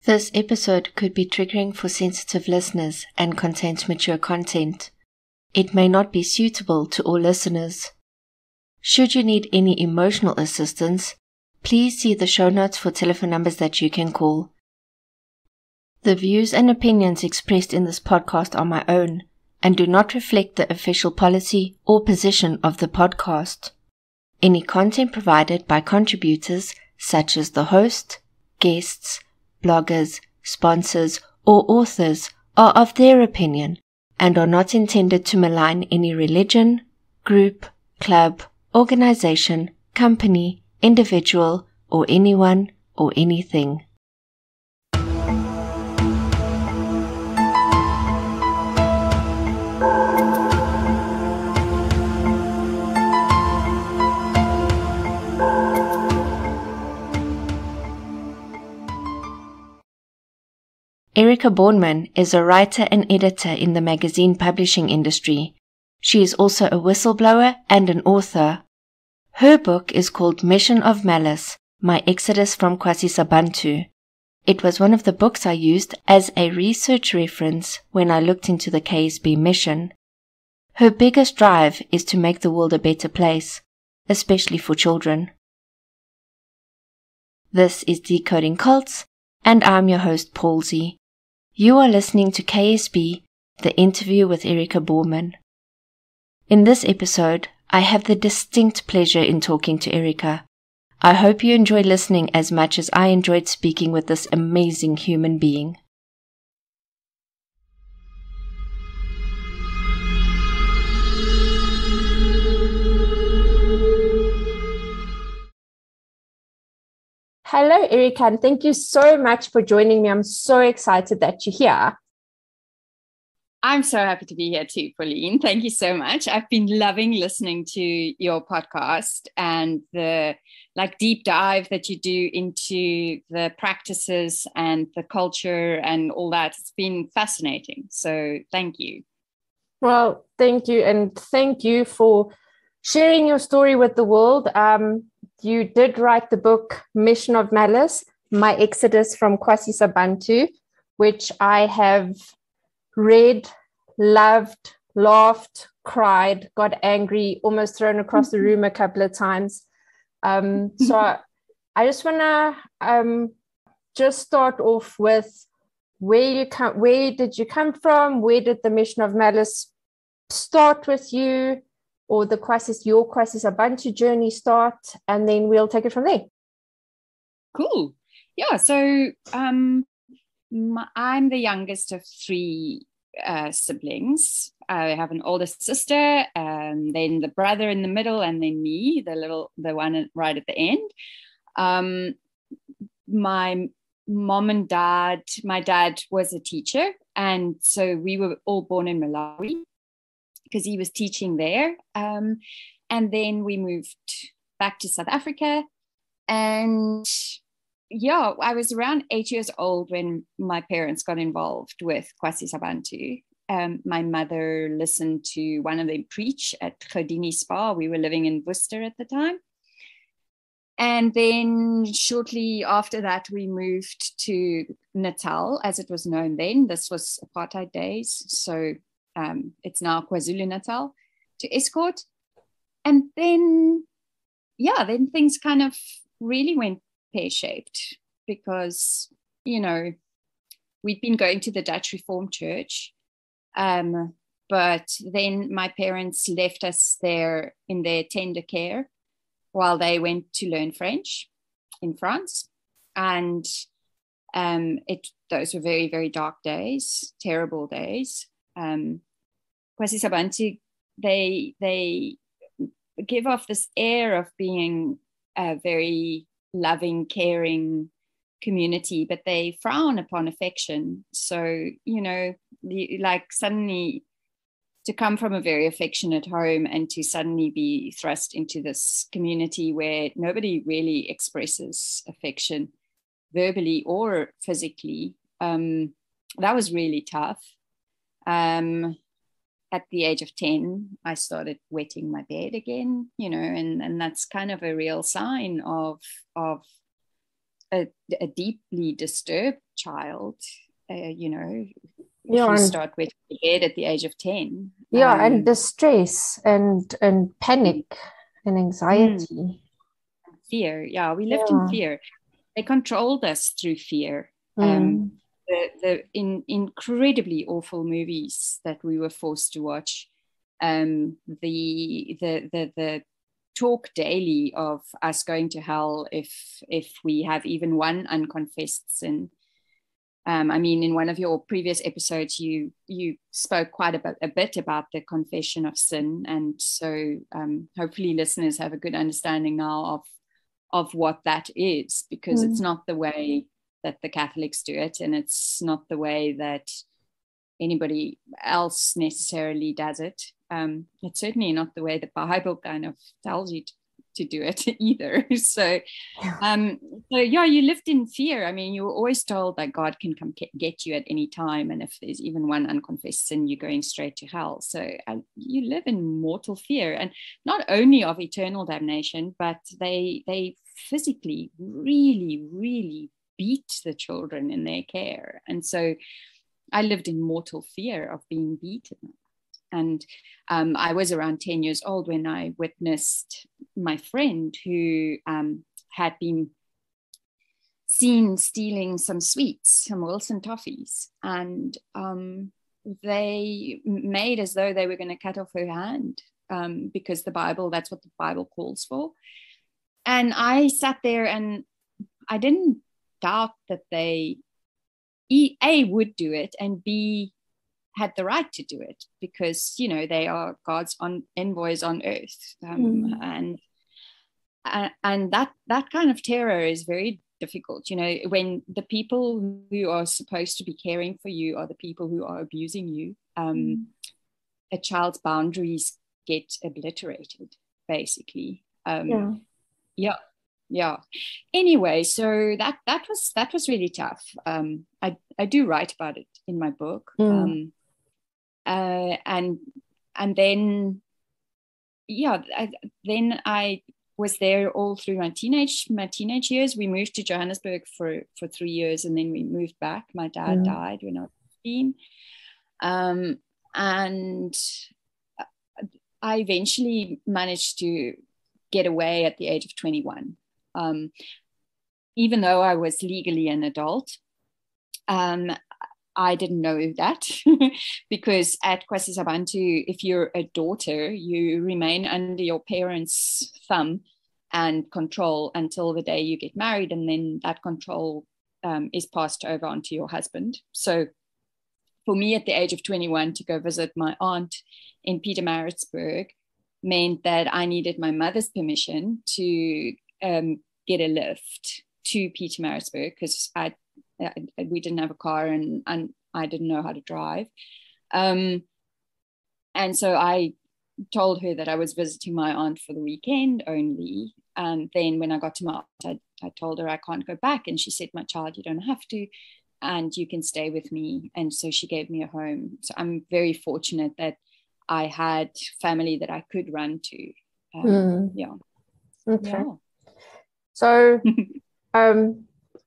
This episode could be triggering for sensitive listeners and contains mature content. It may not be suitable to all listeners. Should you need any emotional assistance, please see the show notes for telephone numbers that you can call. The views and opinions expressed in this podcast are my own and do not reflect the official policy or position of the podcast. Any content provided by contributors such as the host, guests, bloggers, sponsors, or authors are of their opinion and are not intended to malign any religion, group, club, organization, company, individual, or anyone or anything. Erika Bornman is a writer and editor in the magazine publishing industry. She is also a whistleblower and an author. Her book is called Mission of Malice, My Exodus from Kwasizabantu. It was one of the books I used as a research reference when I looked into the KSB mission. Her biggest drive is to make the world a better place, especially for children. This is Decoding Cults, and I'm your host, Paulsy. You are listening to KSB, the interview with Erika Bornman. In this episode, I have the distinct pleasure in talking to Erika. I hope you enjoy listening as much as I enjoyed speaking with this amazing human being. Hello, Erika, and thank you so much for joining me. I'm so excited that you're here. I'm so happy to be here too, Pauline. Thank you so much. I've been loving listening to your podcast and the deep dive that you do into the practices and the culture and all that. It's been fascinating. So thank you. Well, thank you. And thank you for sharing your story with the world. You did write the book Mission of Malice, My Exodus from Kwasizabantu, which I have read, loved, laughed, cried, got angry, almost thrown across the room a couple of times. So I just want to just start off with where did you come from? Where did the Mission of Malice start with you? Or your Kwasizabantu journey start, and then we'll take it from there. Cool. Yeah, so I'm the youngest of three siblings. I have an older sister, and then the brother in the middle, and then me, the one right at the end. My mom and dad, my dad was a teacher, and so we were all born in Malawi, because he was teaching there. And then we moved back to South Africa. And yeah, I was around 8 years old when my parents got involved with Kwasizabantu. My mother listened to one of them preach at Godini Spa. We were living in Worcester at the time. And then shortly after that, we moved to Natal, as it was known then. This was apartheid days. So it's now KwaZulu-Natal, to Escort. And then things kind of really went pear-shaped because, we'd been going to the Dutch Reformed Church. But then my parents left us there in their tender care while they went to learn French in France. And those were very, very dark days, terrible days. Kwasizabantu, they give off this air of being a very loving, caring community, but they frown upon affection. So, suddenly to come from a very affectionate home and to suddenly be thrust into this community where nobody really expresses affection verbally or physically, that was really tough. At the age of 10, I started wetting my bed again, and that's kind of a real sign of a deeply disturbed child, you know, Yeah, if you start with the bed at the age of 10. Yeah, and distress and panic and anxiety. Fear. Yeah, we lived in fear. They controlled us through fear. The incredibly awful movies that we were forced to watch. The talk daily of us going to hell if we have even one unconfessed sin. I mean, in one of your previous episodes, you spoke quite a bit about the confession of sin, and so hopefully listeners have a good understanding now of what that is, because it's not the way that the Catholics do it, and it's not the way that anybody else necessarily does it. It's certainly not the way the Bible kind of tells you to do it either. So you lived in fear. I mean, you were always told that God can come get you at any time, and if there's even one unconfessed sin, you're going straight to hell. So you live in mortal fear, and not only of eternal damnation, but they physically really, really beat the children in their care. And so I lived in mortal fear of being beaten. And I was around 10 years old when I witnessed my friend who had been seen stealing some sweets, some Wilson toffees. And they made as though they were going to cut off her hand because that's what the Bible calls for. And I sat there and I didn't doubt that they, A, would do it, and B, had the right to do it, because, you know, they are God's envoys on earth. And that kind of terror is very difficult, you know, when the people who are supposed to be caring for you are the people who are abusing you. A child's boundaries get obliterated, basically. Yeah. Anyway, so that was really tough. I do write about it in my book. And then I was there all through my teenage years. We moved to Johannesburg for 3 years, and then we moved back. My dad died when I was 15. And I eventually managed to get away at the age of 21. Even though I was legally an adult, I didn't know that because at Kwasizabantu, if you're a daughter, you remain under your parents' thumb and control until the day you get married, and then that control is passed over onto your husband. So for me at the age of 21 to go visit my aunt in Pietermaritzburg meant that I needed my mother's permission to get a lift to Pietermaritzburg, because we didn't have a car and I didn't know how to drive. And so I told her that I was visiting my aunt for the weekend only. And then when I got to my aunt, I told her I can't go back. And she said, my child, you don't have to, and you can stay with me. And so she gave me a home. So I'm very fortunate that I had family that I could run to. Yeah. Okay. Yeah. So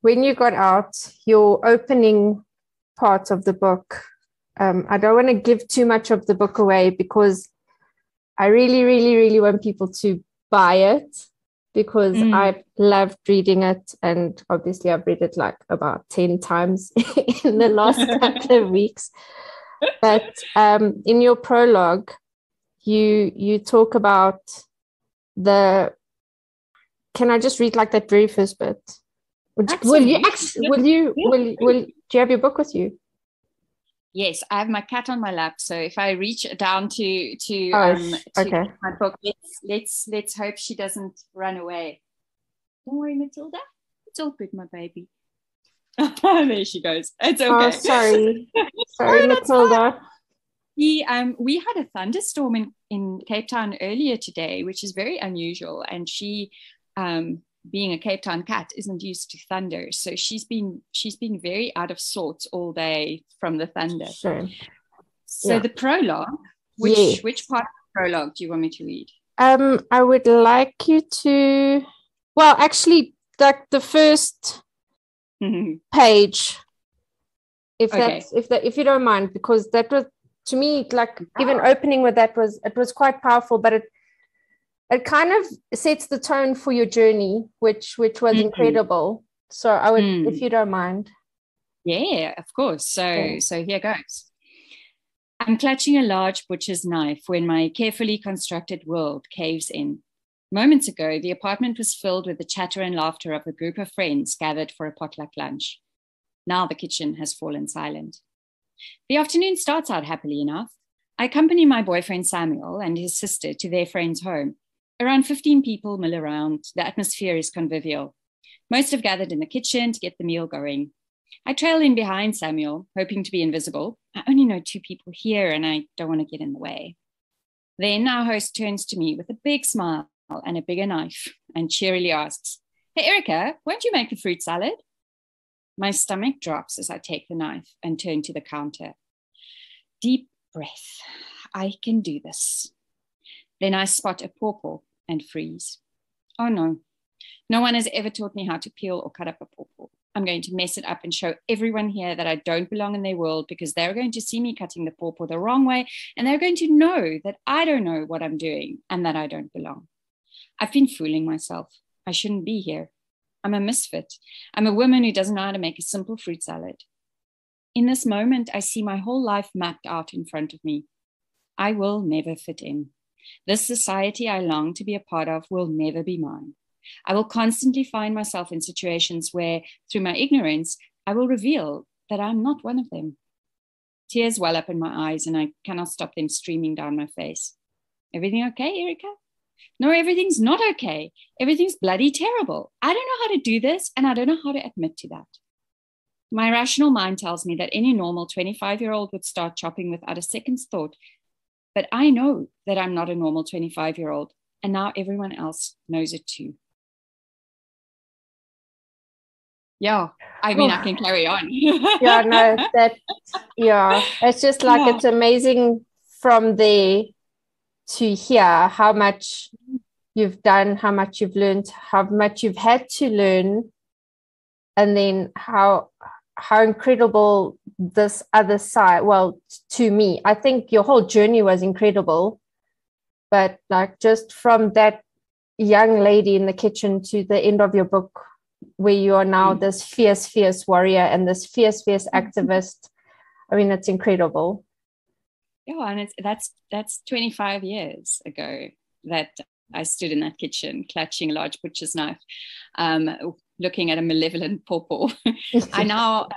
when you got out, your opening part of the book, I don't want to give too much of the book away, because I really, really, really want people to buy it, because I've loved reading it. And obviously I've read it like about 10 times in the last couple of weeks. But in your prologue, you talk about can I just read like that very first bit? Do you have your book with you? Yes, I have my cat on my lap. So if I reach down to my book, let's hope she doesn't run away. Don't worry, Matilda. It's all good, my baby. There she goes. It's okay. Oh, sorry, Matilda. We had a thunderstorm in Cape Town earlier today, which is very unusual. And she, being a Cape Town cat, isn't used to thunder, so she's been very out of sorts all day from the thunder. Sure. So the prologue, which part of the prologue do you want me to read? I would like you to, well, actually, like the first page, if you don't mind, because that was, to me, like, even opening with that was quite powerful, but it kind of sets the tone for your journey, which was incredible. So I would, if you don't mind. Yeah, of course. So here goes. I'm clutching a large butcher's knife when my carefully constructed world caves in. Moments ago, the apartment was filled with the chatter and laughter of a group of friends gathered for a potluck lunch. Now the kitchen has fallen silent. The afternoon starts out happily enough. I accompany my boyfriend Samuel and his sister to their friend's home. Around 15 people mill around. The atmosphere is convivial. Most have gathered in the kitchen to get the meal going. I trail in behind Samuel, hoping to be invisible. I only know 2 people here and I don't want to get in the way. Then our host turns to me with a big smile and a bigger knife and cheerily asks, "Hey, Erika, won't you make the fruit salad?" My stomach drops as I take the knife and turn to the counter. Deep breath. I can do this. Then I spot a pawpaw and freeze. Oh no. No one has ever taught me how to peel or cut up a pawpaw. I'm going to mess it up and show everyone here that I don't belong in their world, because they're going to see me cutting the pawpaw the wrong way, and they're going to know that I don't know what I'm doing and that I don't belong. I've been fooling myself. I shouldn't be here. I'm a misfit. I'm a woman who doesn't know how to make a simple fruit salad. In this moment, I see my whole life mapped out in front of me. I will never fit in. This society I long to be a part of will never be mine. I will constantly find myself in situations where, through my ignorance, I will reveal that I'm not one of them. Tears well up in my eyes and I cannot stop them streaming down my face. Everything okay, Erika? No, everything's not okay. Everything's bloody terrible. I don't know how to do this, and I don't know how to admit to that. My rational mind tells me that any normal 25-year-old would start chopping without a second's thought. But I know that I'm not a normal 25-year-old, and now everyone else knows it too. Yeah, I mean, I can carry on. Yeah, no, it's just like, it's amazing from there to hear how much you've done, how much you've learned, how much you've had to learn, and then how incredible this other side, well, to me, I think your whole journey was incredible, but like, just from that young lady in the kitchen to the end of your book, where you are now this fierce warrior and this fierce activist, I mean, it's incredible. Yeah, and that's 25 years ago that I stood in that kitchen clutching a large butcher's knife, looking at a malevolent pawpaw. I now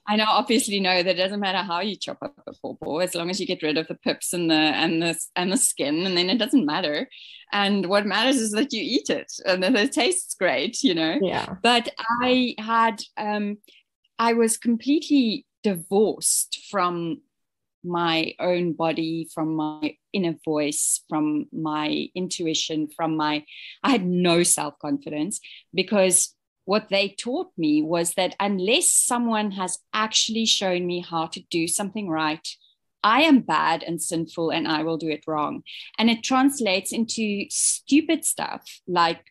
obviously know that it doesn't matter how you chop up a pawpaw, as long as you get rid of the pips and the skin, and then it doesn't matter. And what matters is that you eat it and that it tastes great, you know. Yeah. But I was completely divorced from my own body, from my inner voice, from my intuition, I had no self-confidence, because what they taught me was that unless someone has actually shown me how to do something right, I am bad and sinful and I will do it wrong. And it translates into stupid stuff like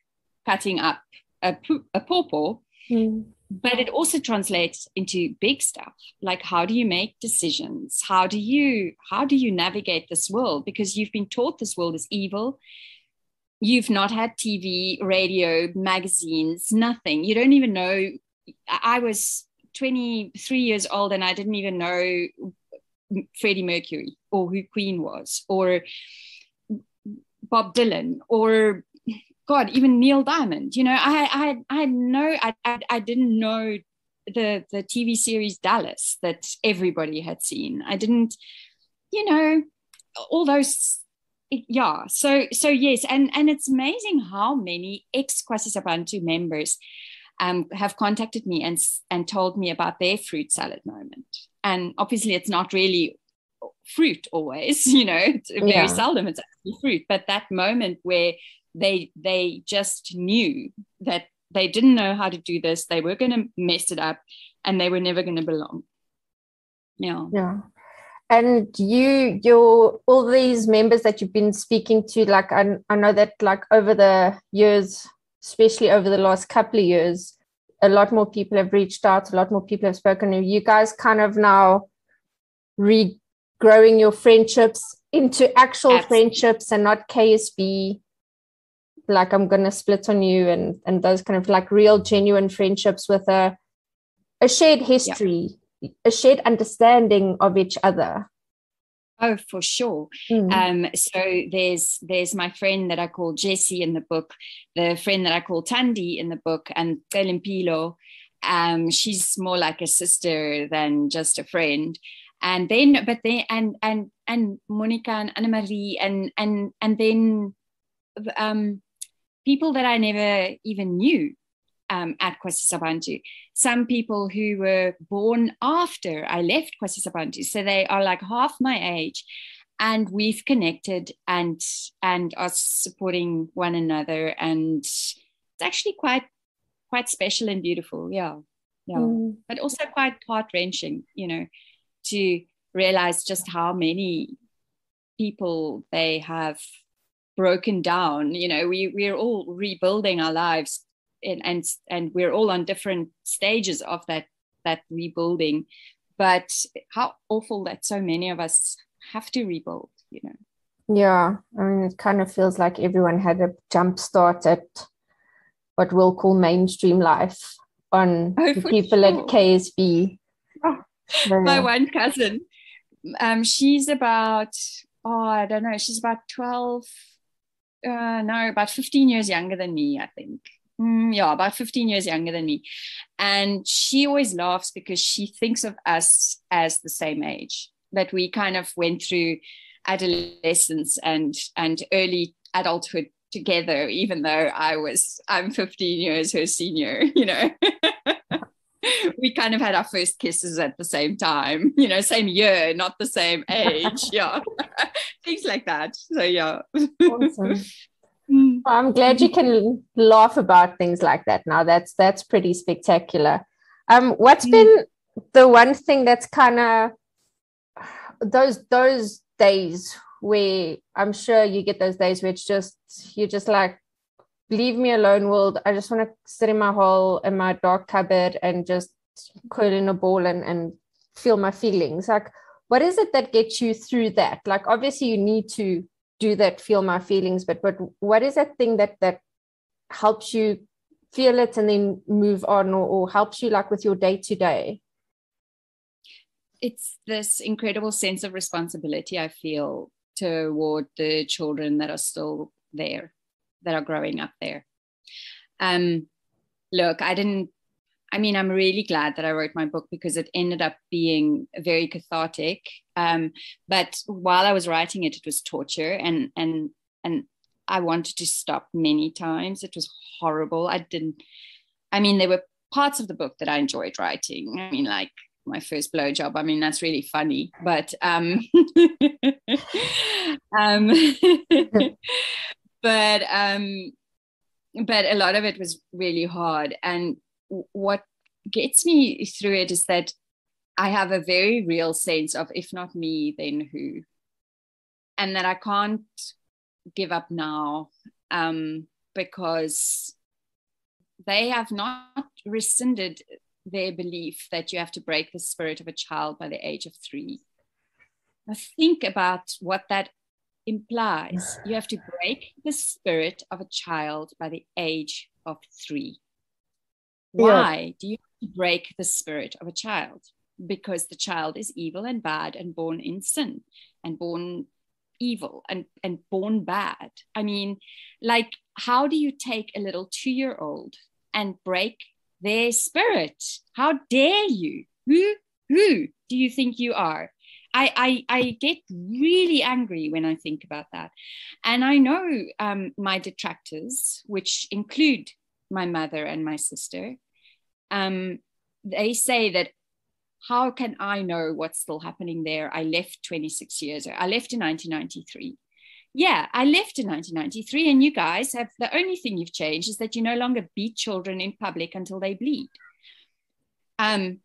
cutting up a pawpaw. But it also translates into big stuff, like how do you make decisions? How do you navigate this world? Because you've been taught this world is evil. You've not had TV, radio, magazines, nothing. You don't even know. I was 23 years old and I didn't even know Freddie Mercury or who Queen was, or Bob Dylan, or God, even Neil Diamond. You know, I didn't know the TV series Dallas that everybody had seen. I didn't, you know, all those. Yeah. So yes, and it's amazing how many ex-Kwasizabantu members have contacted me and told me about their fruit salad moment. And obviously, it's not really fruit always. You know, it's very seldom it's actually fruit. But that moment where they just knew that they didn't know how to do this, they were going to mess it up, and they were never going to belong. Yeah. And all these members that you've been speaking to, like, I know that, like, over the years, especially over the last couple of years, a lot more people have reached out, a lot more people have spoken. You guys kind of now regrowing your friendships into actual friendships and not KSB, like I'm going to split on you, and those kind of like real, genuine friendships with a shared history, a shared understanding of each other. Oh, for sure. So there's my friend that I call Jessie in the book, the friend that I call Tandy in the book, and Pelo. She's more like a sister than just a friend. And then Monica and Anna Marie and then people that I never even knew at Kwasizabantu. Some people who were born after I left Kwasizabantu, so they are like half my age, and we've connected and are supporting one another, and it's actually quite special and beautiful, but also quite heart-wrenching, to realize just how many people they have broken down. We're all rebuilding our lives, and we're all on different stages of that rebuilding, but how awful that so many of us have to rebuild. Yeah, I mean, it kind of feels like everyone had a jump start at what we'll call mainstream life on the people at KSB. My one cousin, she's about, I don't know, she's about 12, about 15 years younger than me, I think. About 15 years younger than me. And she always laughs because she thinks of us as the same age, that we kind of went through adolescence and early adulthood together, even though I'm 15 years her senior, We kind of had our first kisses at the same time, same year, not the same age. Things like that. So Awesome. I'm glad you can laugh about things like that now. That's pretty spectacular. What's been the one thing that's kind of those days where I'm sure you get those days where you're just like, leave me alone, world. I just want to sit in my hole in my dark cupboard and just curl in a ball and feel my feelings. Like, what is it that gets you through that? Like, obviously you need to do that, feel my feelings, but what is that thing that helps you feel it and then move on, or helps you like with your day to day? It's this incredible sense of responsibility I feel toward the children that are still there, that are growing up there. Look, I'm really glad that I wrote my book because it ended up being very cathartic. But while I was writing it, it was torture, and I wanted to stop many times. It was horrible. There were parts of the book that I enjoyed writing. Like my first blowjob. That's really funny, but but a lot of it was really hard. And what gets me through it is that I have a very real sense of, if not me, then who? And that I can't give up now, because they have not rescinded their belief that you have to break the spirit of a child by the age of 3. Now think about what that implies. You have to break the spirit of a child by the age of 3. Why do you have to break the spirit of a child? Because the child is evil and bad and born in sin and born evil and born bad. How do you take a little 2-year-old and break their spirit? How dare you? Who do you think you are? I get really angry when I think about that. And I know my detractors, which include my mother and my sister, they say that, how can I know what's still happening there? I left 26 years ago. I left in 1993. Yeah, I left in 1993, and you guys have, the only thing you've changed is that you no longer beat children in public until they bleed. That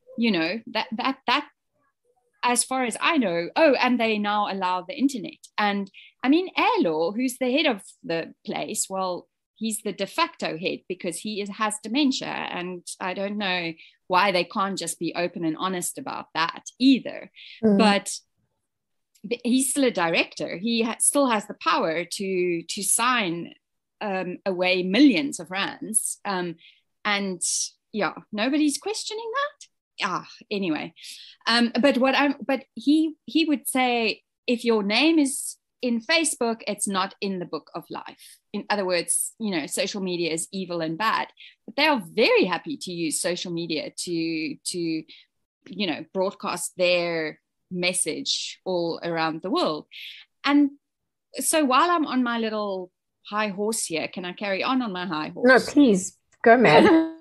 as far as I know. Oh, and they now allow the internet. And Erlo, who's the head of the place, well, he's the de facto head because has dementia, and I don't know why they can't just be open and honest about that either. But he's still a director. He still has the power to sign away millions of rands, and yeah, nobody's questioning that. Anyway, but he would say, if your name is in Facebook, it's not in the book of life. In other words, social media is evil and bad, but they are very happy to use social media to broadcast their message all around the world. And so while I'm on my little high horse here, can I carry on my high horse? No, please go, man.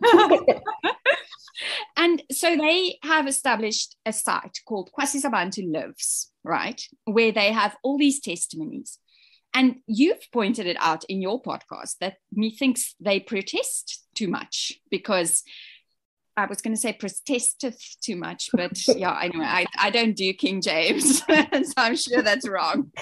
And so they have established a site called Kwasizabantu Lives, right, where they have all these testimonies. And you've pointed it out in your podcast that methinks they protest too much, because I was going to say protesteth too much, but yeah, anyway, I don't do King James, so I'm sure that's wrong.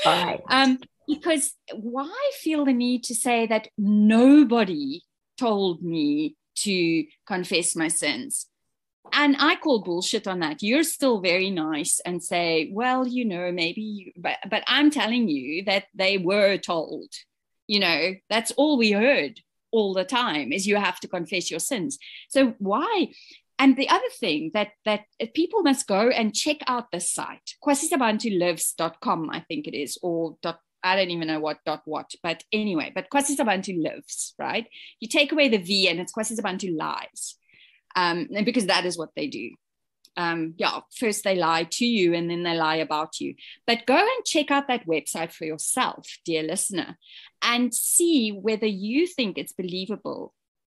All right. Because why feel the need to say that nobody told me to confess my sins? And I call bullshit on that. You're still very nice and say, well, maybe, but I'm telling you that they were told, that's all we heard all the time, is you have to confess your sins. So why? And the other thing that people must go and check out this site, kwasizabantulives.com, I think it is, or I don't even know what, but anyway, but Kwasizabantu Lives, right? You take away the V and it's Kwasizabantu Lives, because that is what they do. First they lie to you and then they lie about you. But go and check out that website for yourself, dear listener, and see whether you think it's believable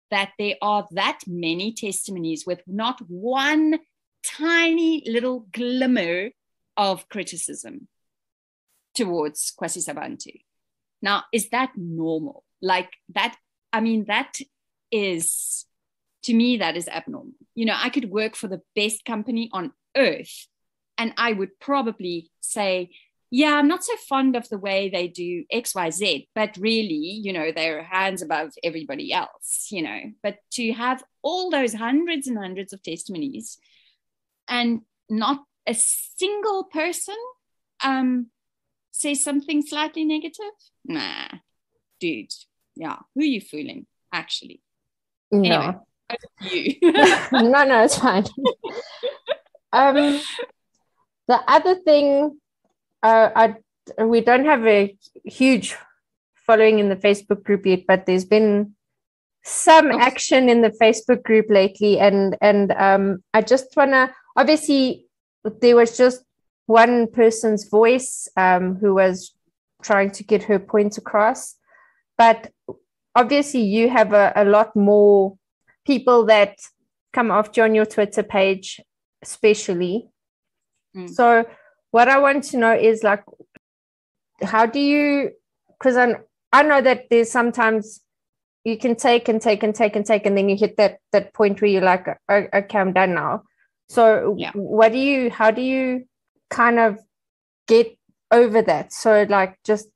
that there are that many testimonies with not one tiny little glimmer of criticism towards Kwasizabantu. Now, is that normal? Like that, that is, to me, that is abnormal. I could work for the best company on earth and I would probably say, yeah, I'm not so fond of the way they do X, Y, Z, but really, they're hands above everybody else, But to have all those hundreds and hundreds of testimonies and not a single person say something slightly negative? Nah, dude. Yeah, who are you fooling, actually? No. Anyway, over to you. No, it's fine. The other thing, we don't have a huge following in the Facebook group yet, but there's been some action in the Facebook group lately, and I just want to, obviously, there was just one person's voice who was trying to get her point across. But obviously you have a lot more people that come after you on your Twitter page, especially. So what I want to know is, like, how do you, because I know that there's sometimes you can take and take and take and take, and then you hit that point where you're like, okay, I'm done now. So how do you kind of get over that? So like just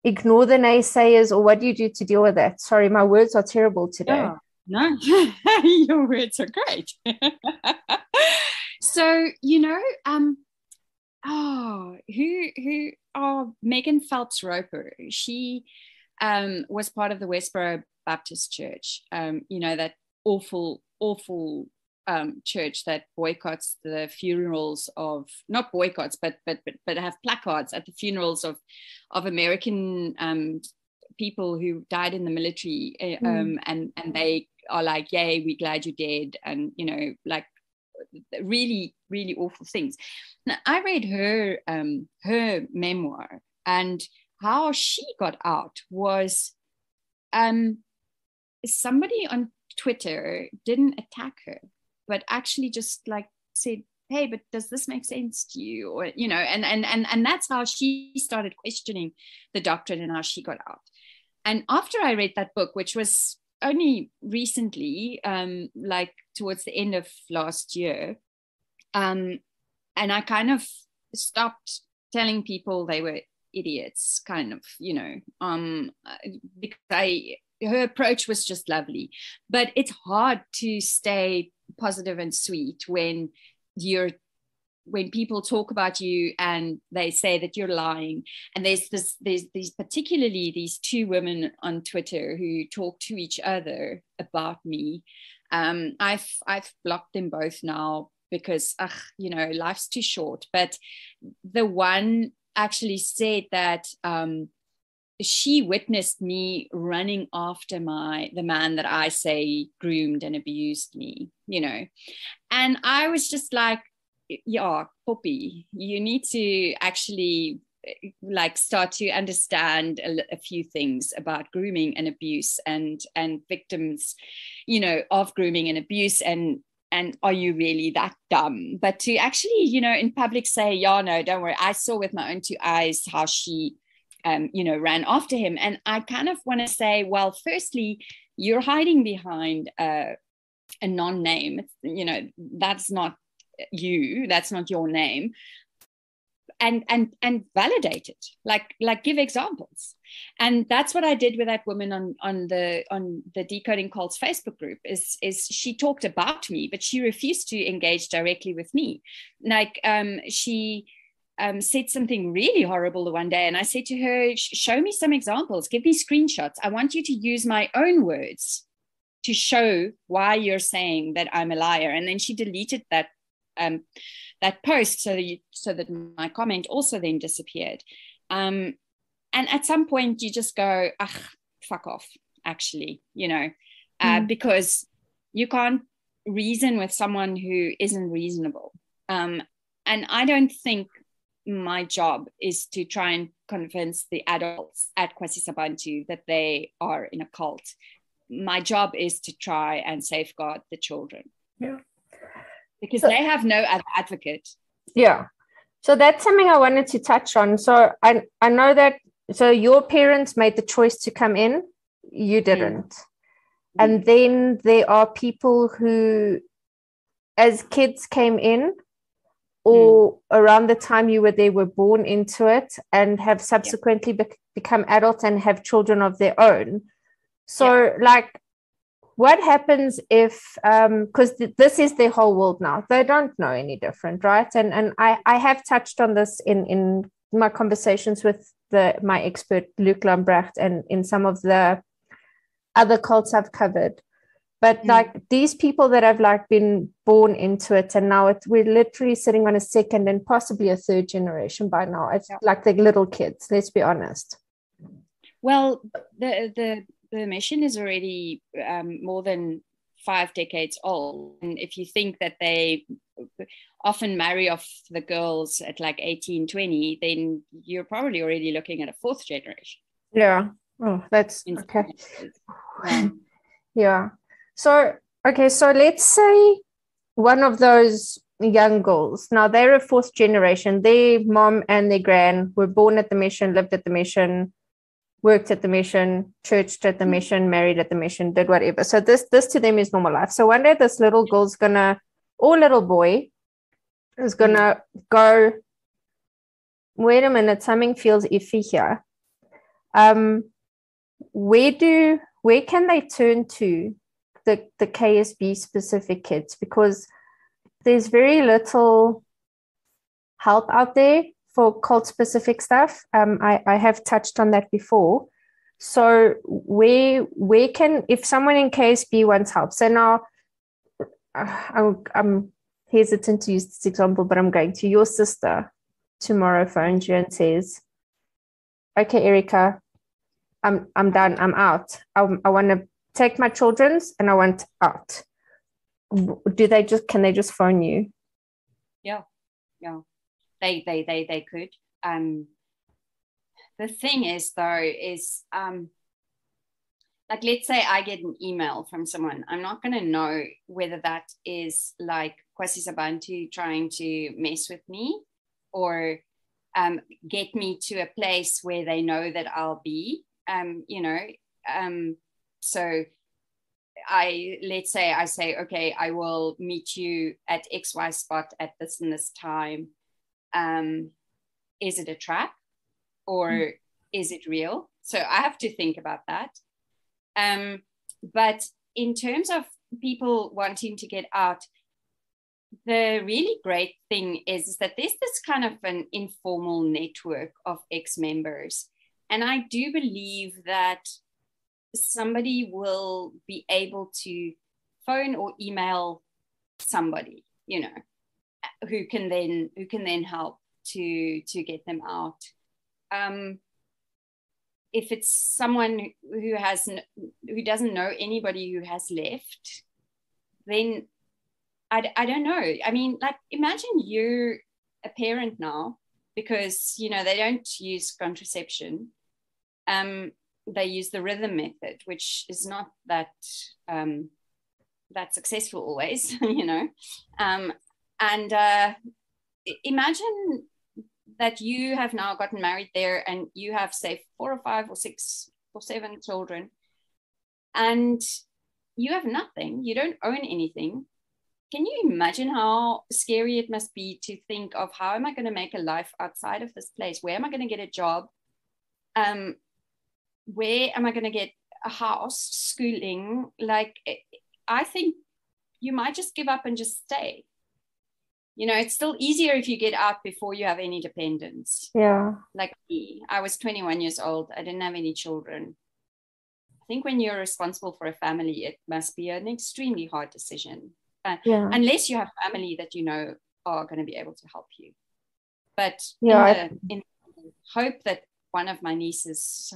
ignore the naysayers, or what do you do to deal with that? Sorry, my words are terrible today. No, your words are great. So, Megan Phelps Roper, she was part of the Westboro Baptist Church, that awful church that boycotts the funerals of, not boycotts, but have placards at the funerals of American people who died in the military, and they are like, yay, we're glad you're dead, and like really, really awful things. Now, I read her memoir, and how she got out was somebody on Twitter didn't attack her, but actually just like said, hey, but does this make sense to you? Or, and that's how she started questioning the doctrine and how she got out. And after I read that book, which was only recently, like towards the end of last year, and I kind of stopped telling people they were idiots, kind of, you know, because her approach was just lovely. But it's hard to stay positive and sweet when people talk about you and they say that you're lying. And there's particularly these two women on Twitter who talk to each other about me. I've blocked them both now because, you know, life's too short. But the one actually said that she witnessed me running after the man that I say groomed and abused me, you know. And I was just like, yeah, Poppy, you need to actually like start to understand a few things about grooming and abuse and victims, you know, of grooming and abuse, and are you really that dumb? But to actually, you know, in public say, yeah, no, don't worry, I saw with my own two eyes how she you know, ran after him. And I kind of want to say, well, firstly, you're hiding behind a non-name, you know, that's not you, that's not your name, and validate it, like give examples. And that's what I did with that woman on the Decoding Cults Facebook group. Is she talked about me, but she refused to engage directly with me. Like she said something really horrible the one day, and I said to her, show me some examples, give me screenshots, I want you to use my own words to show why you're saying that I'm a liar. And then she deleted that post so that my comment also then disappeared. And at some point you just go, fuck off, actually, you know, because you can't reason with someone who isn't reasonable. And I don't think my job is to try and convince the adults at Kwasizabantu that they are in a cult. My job is to try and safeguard the children. Yeah. Because they have no other advocate. Yeah. So that's something I wanted to touch on. So I know that, so your parents made the choice to come in, you didn't. And then there are people who, as kids, came in, or around the time you were there, were born into it and have subsequently become adults and have children of their own. So like, what happens if, because this is their whole world now, they don't know any different, right? And I have touched on this in my conversations with my expert Luke Lambrecht and in some of the other cults I've covered. But like these people that have like been born into it, and now we're literally sitting on a second and possibly a third generation by now. It's like the little kids, let's be honest. Well, the mission is already more than 5 decades old. And if you think that they often marry off the girls at like 18, 20, then you're probably already looking at a 4th generation. Yeah. Oh, that's okay. Yeah. So, okay. So let's say one of those young girls, now they're a 4th generation, their mom and their gran were born at the mission, lived at the mission, worked at the mission, churched at the mission, married at the mission, did whatever. So this to them is normal life. So one day this little girl's or little boy is gonna go, wait a minute, something feels iffy here. Where can they turn to, the KSB specific kids? Because there's very little help out there for cult specific stuff. I have touched on that before. So where can, if someone in KSB wants help, so now I'm hesitant to use this example, but I'm going to, your sister tomorrow phones you and says, okay, Erika, I'm done, I'm out. I want to take my children's and I want out. Can they just phone you? Yeah. They could. The thing is though, is like, let's say I get an email from someone, I'm not going to know whether that is like Kwasizabantu trying to mess with me or get me to a place where they know that I'll be, so let's say I say, okay, I will meet you at XY spot at this and this time. Is it a trap? or is it real? So I have to think about that. But in terms of people wanting to get out, the really great thing is that there's this kind of an informal network of ex-members. And I do believe that somebody will be able to phone or email somebody, you know, who can then help to get them out. If it's someone who doesn't know anybody who has left, then I don't know. I mean, like, imagine you're a parent now, because, you know, they don't use contraception. They use the rhythm method, which is not that successful always, you know. Imagine that you have now gotten married there, and you have, say, 4 or 5 or 6 or 7 children, and you have nothing. You don't own anything. Can you imagine how scary it must be to think of, how am I going to make a life outside of this place? Where am I going to get a job? Where am I going to get a house, schooling? Like, I think you might just give up and just stay. You know, it's still easier if you get out before you have any dependents. Yeah. Like me, I was 21 years old. I didn't have any children. I think when you're responsible for a family, it must be an extremely hard decision. Unless you have family that you know are going to be able to help you. But in the hope that one of my nieces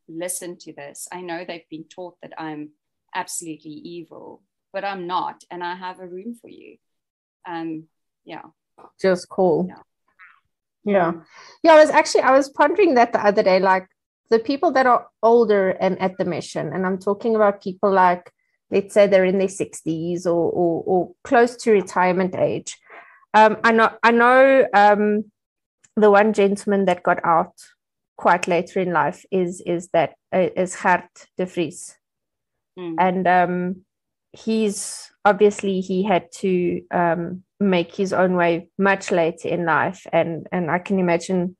listen to this, I know they've been taught that I'm absolutely evil, but I'm not, and I have a room for you. Just cool. I was pondering that the other day, like the people that are older and at the mission, and I'm talking about people like, let's say they're in their 60s or close to retirement age. I know the one gentleman that got out quite later in life is Gert de Vries. And he's obviously, he had to make his own way much later in life, and I can imagine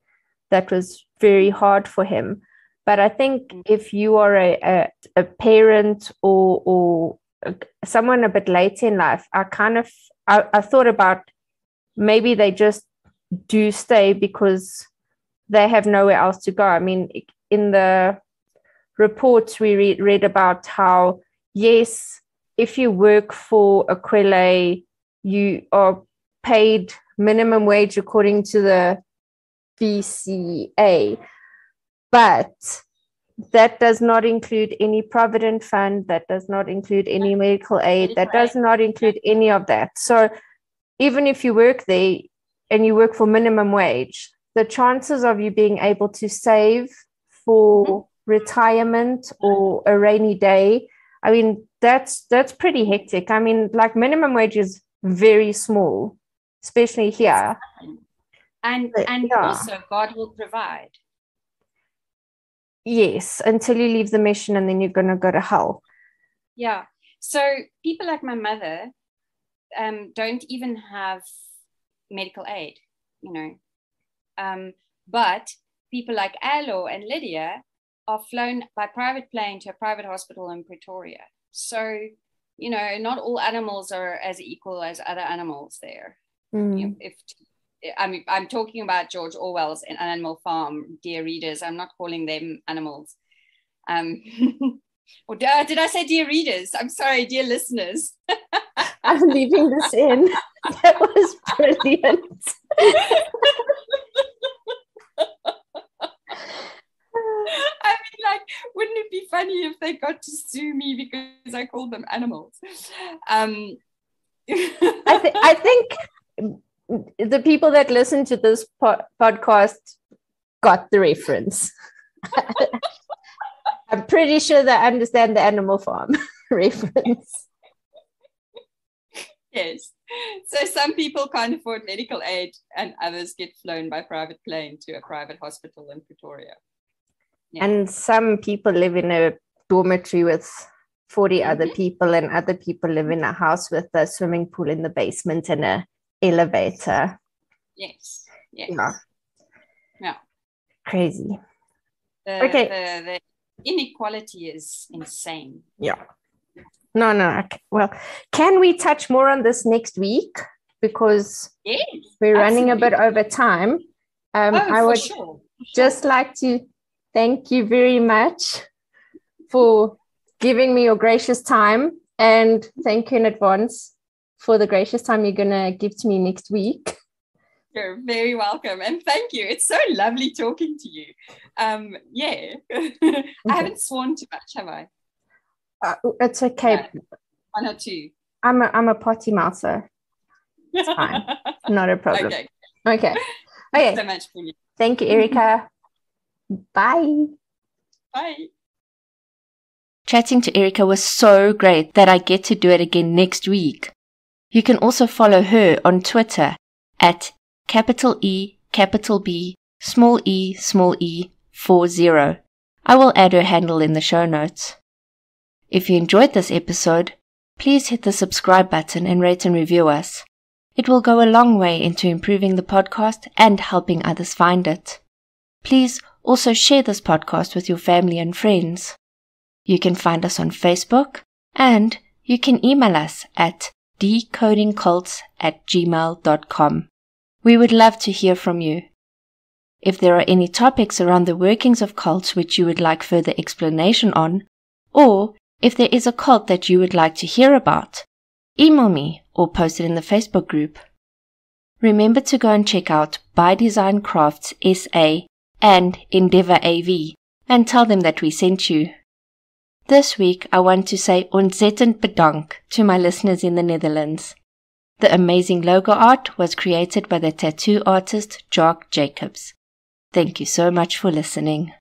that was very hard for him. But I think if you are a parent or someone a bit later in life, I thought about maybe they just do stay because they have nowhere else to go. I mean, in the reports we read about how, yes, if you work for a Quelle, you are paid minimum wage according to the VCA, but that does not include any provident fund, that does not include any medical aid, that does not include any of that. So even if you work there and you work for minimum wage, the chances of you being able to save for retirement or a rainy day, I mean, that's pretty hectic. I mean, like, minimum wage is very small, especially here. And also God will provide. Yes, until you leave the mission, and then you're going to go to hell. Yeah. So people like my mother don't even have medical aid, you know. But people like Alo and Lydia are flown by private plane to a private hospital in Pretoria. So, you know, not all animals are as equal as other animals there. You know, I'm talking about George Orwell's Animal Farm, dear readers. I'm not calling them animals. Or did I say dear readers? I'm sorry, dear listeners. I'm leaving this in. That was brilliant. I mean, like, wouldn't it be funny if they got to sue me because I called them animals? I think the people that listen to this podcast got the reference. I'm pretty sure they understand the Animal Farm reference. Yes. So some people can't afford medical aid, and others get flown by private plane to a private hospital in Pretoria. Yeah. And some people live in a dormitory with 40 other people, and other people live in a house with a swimming pool in the basement and an elevator. Yes. Yeah. Crazy. The inequality is insane. Yeah. No. Okay. Well, can we touch more on this next week? Because we're running a bit over time. I would just like to thank you very much for giving me your gracious time, and thank you in advance for the gracious time you're going to give to me next week. You're very welcome, and thank you. It's so lovely talking to you. I haven't sworn too much, have I? It's okay. One or two. I'm a potty mouser. It's fine. Not a problem. Okay. Thanks so much for you. Thank you, Erika. Bye. Bye. Chatting to Erika was so great that I get to do it again next week. You can also follow her on Twitter at E, B, e 40. I will add her handle in the show notes. If you enjoyed this episode, please hit the subscribe button and rate and review us. It will go a long way into improving the podcast and helping others find it. Please also share this podcast with your family and friends. You can find us on Facebook, and you can email us at decodingcults@gmail.com. We would love to hear from you. If there are any topics around the workings of cults which you would like further explanation on, or if there is a cult that you would like to hear about, email me or post it in the Facebook group. Remember to go and check out bydesigncraftssa and Endeavour AV and tell them that we sent you. This week, I want to say ontzettend bedankt to my listeners in the Netherlands. The amazing logo art was created by the tattoo artist Jock Jacobs. Thank you so much for listening.